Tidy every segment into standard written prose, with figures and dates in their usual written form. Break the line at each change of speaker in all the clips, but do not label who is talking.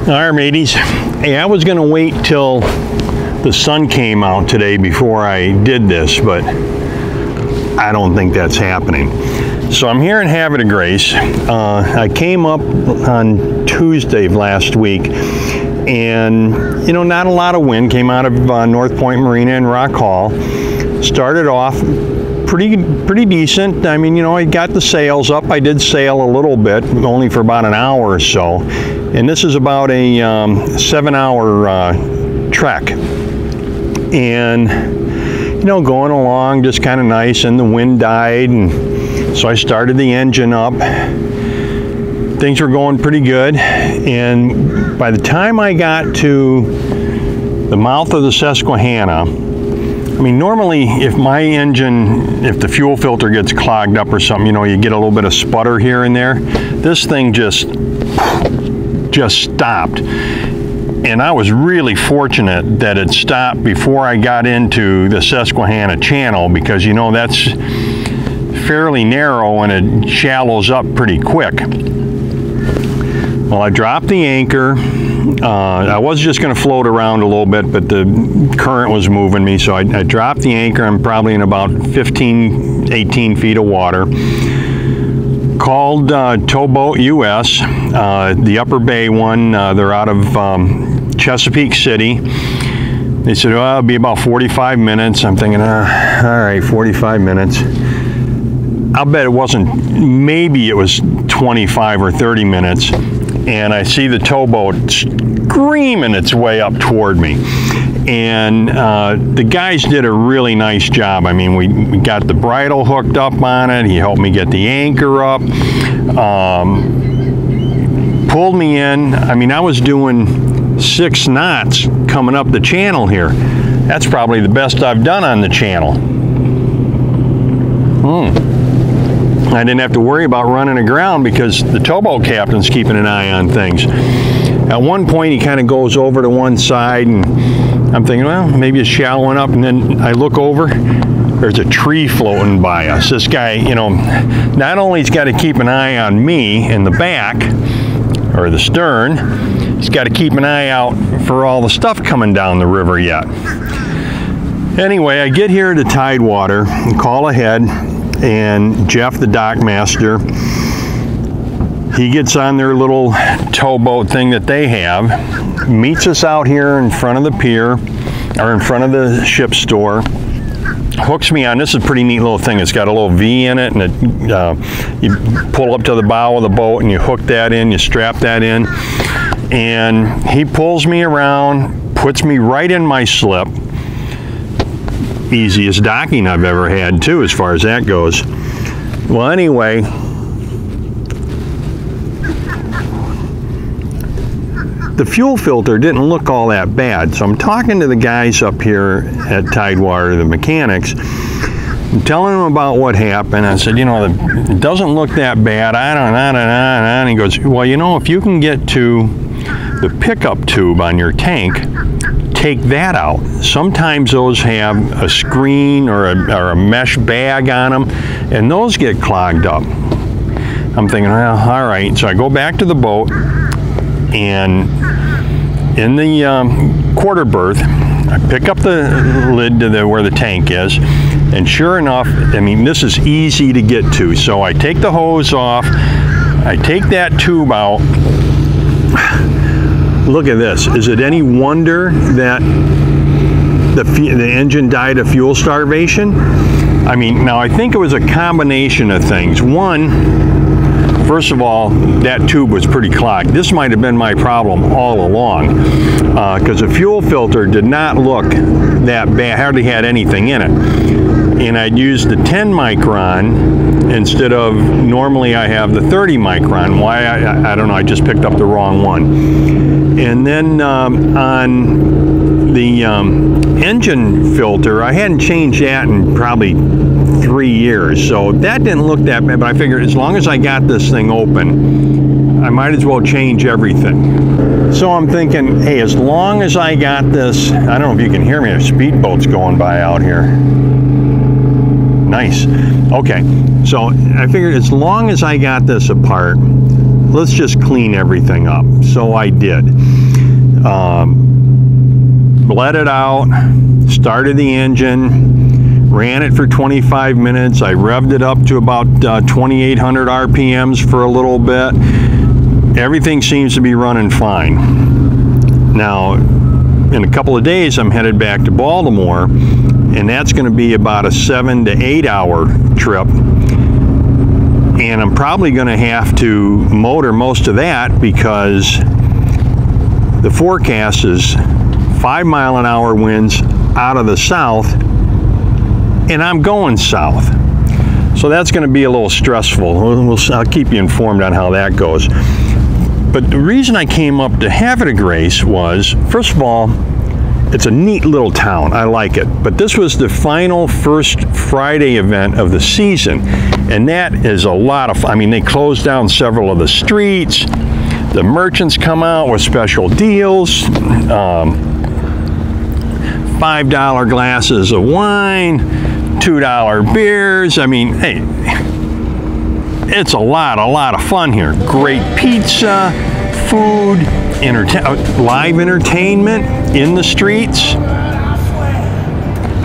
All right, mateys. Hey, I was gonna wait till the sun came out today before I did this, but I don't think that's happening. So I'm here in Havre de Grace. I came up on Tuesday of last week, and you know, not a lot of wind. Came out of North Point Marina in Rock Hall. Started off pretty decent. I mean, you know, I got the sails up. I did sail a little bit, only for about an hour or so. And this is about a 7-hour trek. And you know, going along just kind of nice, and the wind died, and so I started the engine up. Things were going pretty good, and by the time I got to the mouth of the Susquehanna, I mean, normally if my engine, if the fuel filter gets clogged up or something, you know, you get a little bit of sputter here and there. This thing just stopped. And I was really fortunate that it stopped before I got into the Susquehanna Channel, because you know, that's fairly narrow and it shallows up pretty quick. Well, I dropped the anchor. I was just going to float around a little bit, but the current was moving me, so I dropped the anchor. I'm probably in about 18 feet of water. Called Towboat US, the Upper Bay one. They're out of Chesapeake City. They said, well, it'll be about 45 minutes. I'm thinking, all right, 45 minutes. I'll bet it wasn't, maybe it was 25 or 30 minutes. And I see the towboat screaming its way up toward me. And the guys did a really nice job. I mean, we got the bridle hooked up on it. He helped me get the anchor up. Pulled me in. I mean, I was doing 6 knots coming up the channel here. That's probably the best I've done on the channel. I didn't have to worry about running aground because the towboat captain's keeping an eye on things. At one point, he kind of goes over to one side, and I'm thinking, well, maybe it's shallowing up, and then I look over, there's a tree floating by us. This guy, you know, not only he's got to keep an eye on me in the back, or the stern, he's got to keep an eye out for all the stuff coming down the river yet. Anyway, I get here to Tidewater, and call ahead, and Jeff, the dock master, he gets on their little towboat thing that they have, meets us out here in front of the pier, or in front of the ship store, hooks me on. This is a pretty neat little thing. It's got a little V in it, and you pull up to the bow of the boat and you hook that in, you strap that in, and he pulls me around, puts me right in my slip. Easiest docking I've ever had too, as far as that goes. Well, anyway, the fuel filter didn't look all that bad, so I'm talking to the guys up here at Tidewater, the mechanics. I'm telling them about what happened. I said, you know, it doesn't look that bad. I don't know. And he goes, well, you know, if you can get to the pickup tube on your tank, take that out. Sometimes those have a screen or a mesh bag on them, and those get clogged up. I'm thinking, well, all right. So I go back to the boat, and in the quarter berth, I pick up the lid to where the tank is, and sure enough, I mean, this is easy to get to. So I take the hose off, I take that tube out. Look at this. Is it any wonder that the engine died of fuel starvation? I mean, now I think it was a combination of things. One, first of all, that tube was pretty clogged. This might have been my problem all along, because the fuel filter did not look that bad, hardly had anything in it. And I'd used the 10 micron instead of, normally I have the 30 micron. Why, I don't know, I just picked up the wrong one. And then on the engine filter, I hadn't changed that in probably 3 years, so that didn't look that bad, but I figured as long as I got this thing open, I might as well change everything. So I'm thinking, hey, as long as I got this, I don't know if you can hear me, there's speedboats going by out here. Nice. Okay, so I figured as long as I got this apart, let's just clean everything up. So I did. Bled it out, started the engine, ran it for 25 minutes. I revved it up to about 2,800 RPMs for a little bit. Everything seems to be running fine. Now, in a couple of days, I'm headed back to Baltimore, and that's going to be about a 7 to 8 hour trip. And I'm probably going to have to motor most of that because the forecast is 5-mile-an-hour winds out of the south, and I'm going south. So that's going to be a little stressful. I'll keep you informed on how that goes. But the reason I came up to Havre de Grace was, first of all, it's a neat little town. I like it. But this was the final first Friday event of the season. And that is a lot of fun. I mean, they closed down several of the streets. The merchants come out with special deals. $5 glasses of wine, $2 beers. I mean, hey, it's a lot of fun here. Great pizza, food, live entertainment in the streets,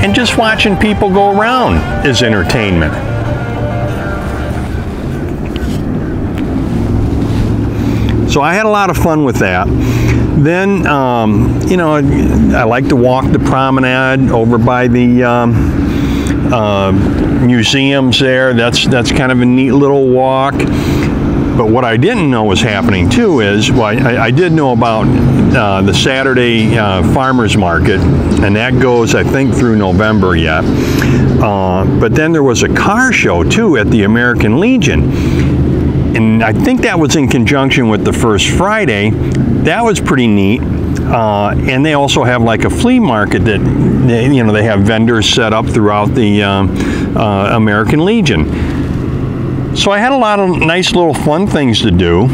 and just watching people go around is entertainment. So I had a lot of fun with that. Then, you know, I like to walk the promenade over by the museums there. That's kind of a neat little walk. But what I didn't know was happening too is, well, I did know about the Saturday farmers market, and that goes, I think, through November yet. But then there was a car show too at the American Legion. And I think that was in conjunction with the first Friday. That was pretty neat. And they also have like a flea market that, you know, they have vendors set up throughout the American Legion. So I had a lot of nice little fun things to do.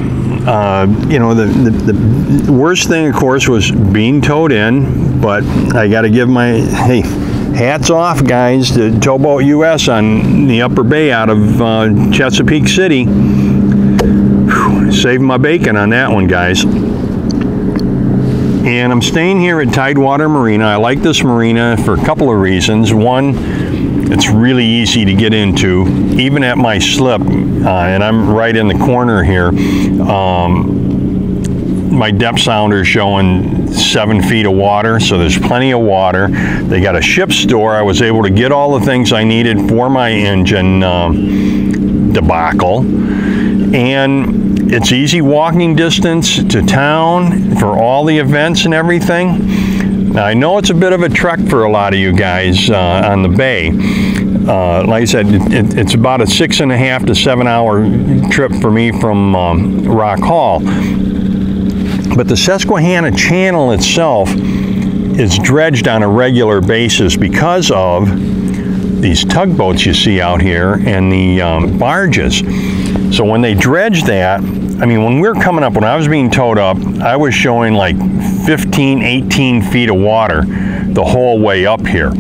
You know, the worst thing, of course, was being towed in, but I got to give my, hey, hats off, guys, to Towboat US on the Upper Bay out of Chesapeake City. Whew, saved my bacon on that one, guys. And I'm staying here at Tidewater Marina. I like this marina for a couple of reasons. One, it's really easy to get into, even at my slip, and I'm right in the corner here. My depth sounder is showing 7 feet of water, so there's plenty of water. They got a ship store. I was able to get all the things I needed for my engine debacle. And it's easy walking distance to town for all the events and everything. Now, I know it's a bit of a trek for a lot of you guys on the bay. Like I said, it's about a 6.5 to 7 hour trip for me from Rock Hall. But the Susquehanna Channel itself is dredged on a regular basis because of these tugboats you see out here and the barges. So when they dredge that, I mean, when we were coming up, when I was being towed up, I was showing like 15, 18 feet of water the whole way up here.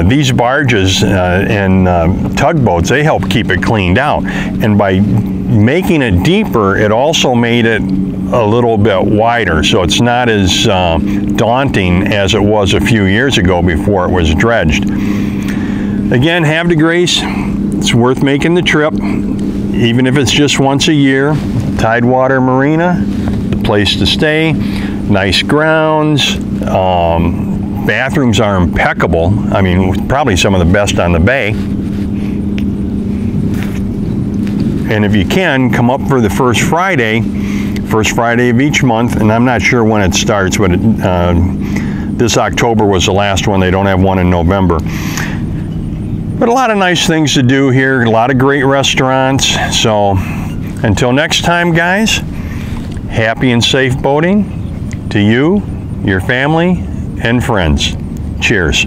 These barges and tugboats, they help keep it cleaned out. And by making it deeper, it also made it a little bit wider, so it's not as daunting as it was a few years ago before it was dredged. Again, Havre de Grace, it's worth making the trip, even if it's just once a year. Tidewater Marina, the place to stay, nice grounds, bathrooms are impeccable. I mean, probably some of the best on the bay. And if you can, come up for the first Friday of each month, and I'm not sure when it starts, but this October was the last one. They don't have one in November. But a lot of nice things to do here, a lot of great restaurants. So until next time, guys, happy and safe boating to you, your family, and friends. Cheers.